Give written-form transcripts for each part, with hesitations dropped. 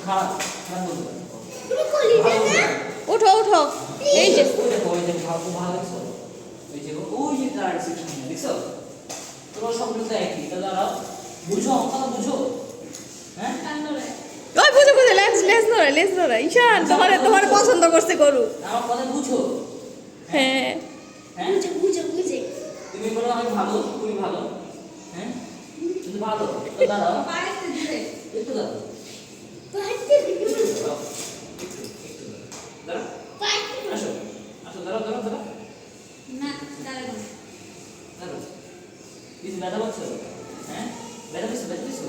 খারাপ খারাপ বলতে পারি উঠো উঠো এই যে ওই যে ভালো ভালো দেখছো ওই যে ওই যে তার সেকশন দেখছো তোমার সবগুলো তো একই তা দাঁড়াও বুঝো কথা বুঝো হ্যাঁ ওই বুঝো বুঝো লেস নড়ে ঈশান তোমার পছন্দ করছে গরু আমার কথা বুঝো হ্যাঁ হ্যাঁ বুঝে তুমি বলো আমি ভালো খুবই ভালো হ্যাঁ তুমি ভালো তো দাঁড়াও একটু দাঁড়াও দাঁড়াও আসো আসো দাঁড়াও দাঁড়াও কিছু ব্যথা পাচ্ছ হ্যাঁ ব্যথা পেয়েছো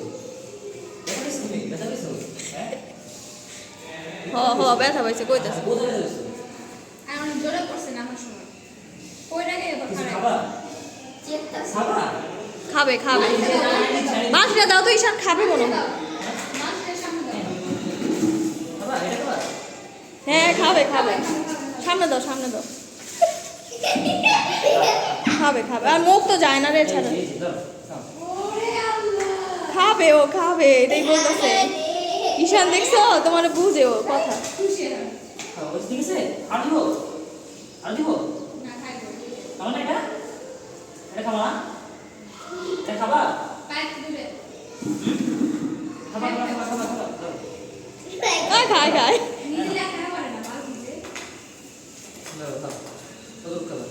তুমি ব্যথা পেয়েছো হ্যাঁ ব্যথা পাইছে কইতাছে কোথায় ব্যথা পেয়েছো কিছু খাবা খাবা খাবে মাছটা দাও তো ঈশান খাবে মনে হয় খাবা এটা খাবা হ্যাঁ খাবে সামনে দাও খাবে আর মুখ তো যায় না রে ছাড়া এই যে দাও খাবে এটাই বলতেছে ঈশান দেখছো তোমার বুঝে ও কথা খাও ঠিক আছে আর দিব খাবা না এটা খাবা না এটা খাবা খাবা খায় দাও দাও খাবা